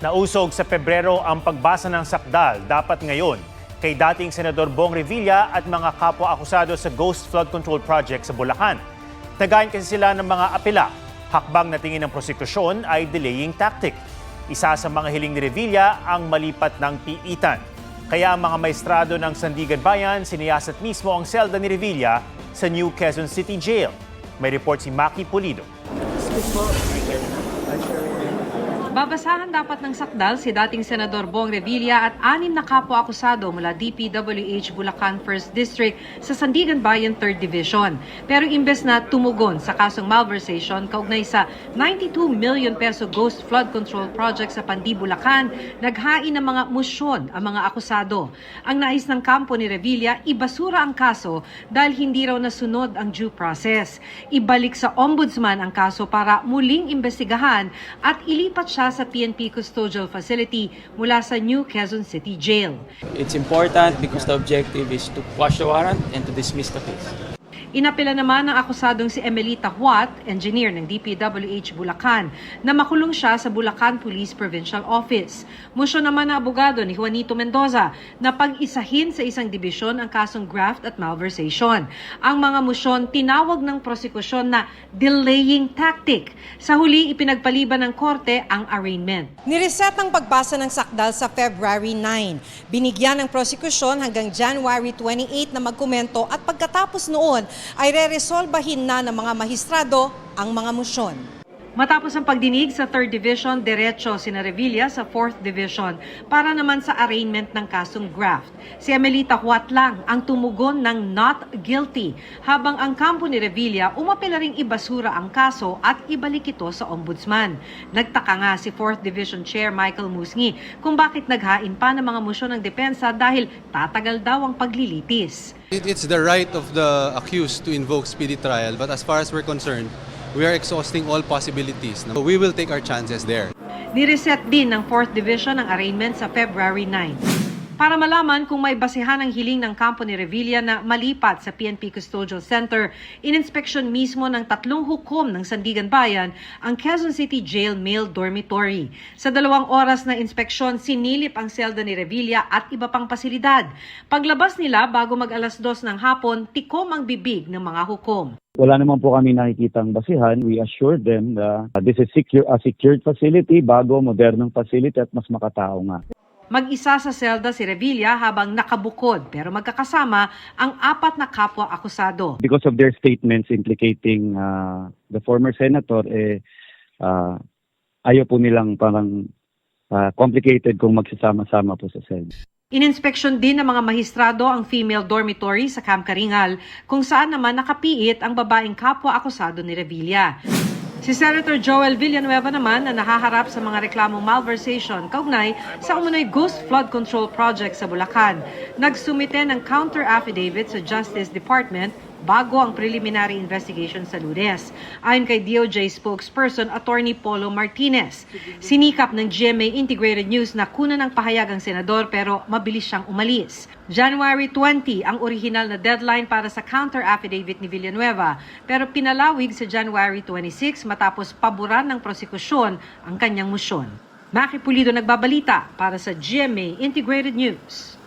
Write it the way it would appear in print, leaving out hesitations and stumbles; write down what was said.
Nausog sa Pebrero ang pagbasa ng sakdal dapat ngayon kay dating Senador Bong Revilla at mga kapwa-akusado sa Ghost Flood Control Project sa Bulacan. Nagayon kasi sila ng mga apela. Hakbang na tingin ng prosekusyon ay delaying tactic. Isa sa mga hiling ni Revilla ang malipat ng piitan. Kaya ang mga maestrado ng Sandigan Bayan siniyasat mismo ang selda ni Revilla sa New Quezon City Jail. May report si Maki Pulido. Babasahan dapat ng sakdal si dating Senador Bong Revilla at 6 na kapwa-akusado mula DPWH Bulacan 1st District sa Sandigan Bayan 3rd Division. Pero imbes na tumugon sa kasong malversation kaugnay sa 92 million peso Ghost Flood Control Project sa Pandi, Bulacan, naghain ng mga musyon ang mga akusado. Ang nais ng kampo ni Revilla, ibasura ang kaso dahil hindi raw nasunod ang due process. Ibalik sa ombudsman ang kaso para muling imbestigahan at ilipat siya sa PNP Custodial Facility mula sa New Quezon City Jail. It's important because the objective is to quash the warrant and to dismiss the case. Inapela naman ng akusadong si Emelita Huat, engineer ng DPWH Bulacan, na makulong siya sa Bulacan Police Provincial Office. Musyon naman ng abogado ni Juanito Mendoza na pag-isahin sa isang dibisyon ang kasong graft at malversation. Ang mga musyon tinawag ng prosekusyon na delaying tactic. Sa huli, ipinagpaliban ng korte ang arraignment. Nireset ang pagbasa ng sakdal sa February 9. Binigyan ng prosekusyon hanggang January 28 na magkomento at pagkatapos noon ay re-resolbahin na ng mga mahistrado ang mga musyon. Matapos ang pagdinig sa 3rd Division, diretso sina Revilla sa 4th Division para naman sa arraignment ng kasong graft. Si Emelita Huat lang ang tumugon ng not guilty, habang ang kampo ni Revilla umapela ring ibasura ang kaso at ibalik ito sa ombudsman. Nagtaka nga si 4th Division Chair Michael Musngi kung bakit naghain pa ng mga musyon ng depensa dahil tatagal daw ang paglilitis. It's the right of the accused to invoke speedy trial, but as far as we're concerned, we are exhausting all possibilities. We will take our chances there. Nireset din ng 4th Division ang arraignment sa February 9. Para malaman kung may basehan ang hiling ng kampo ni Revilla na malipat sa PNP Custodial Center, ininspeksyon mismo ng 3 hukom ng Sandigan Bayan ang Quezon City Jail Male Dormitory. Sa 2 oras na inspeksyon, sinilip ang selda ni Revilla at iba pang pasilidad. Paglabas nila bago mag-alas 2 ng hapon, tikom ang bibig ng mga hukom. Wala naman po kami nakikitang basihan. We assured them that this is a secured facility, bago, modernong facility at mas makatao nga. Mag-isa sa selda si Revilla habang nakabukod pero magkakasama ang 4 na kapwa-akusado. Because of their statements implicating the former senator, ayaw po nilang parang complicated kung magsasama-sama po sa selda. Ininspeksyon din ng mga mahistrado ang female dormitory sa Camp Karingal kung saan naman nakapiit ang babaeng kapwa-akusado ni Revilla. Si Senator Joel Villanueva naman na nahaharap sa mga reklamong malversation kaugnay sa umunoy Ghost Flood Control Project sa Bulacan. Nagsumite ng counter-affidavit sa Justice Department bago ang preliminary investigation sa Lunes. Ayon kay DOJ spokesperson Attorney Polo Martinez, sinikap ng GMA Integrated News na kunan ng pahayag ang senador pero mabilis siyang umalis. January 20 ang original na deadline para sa counter-affidavit ni Villanueva pero pinalawig sa January 26 matapos paboran ng prosekusyon ang kanyang musyon. Maki Pulido nagbabalita para sa GMA Integrated News.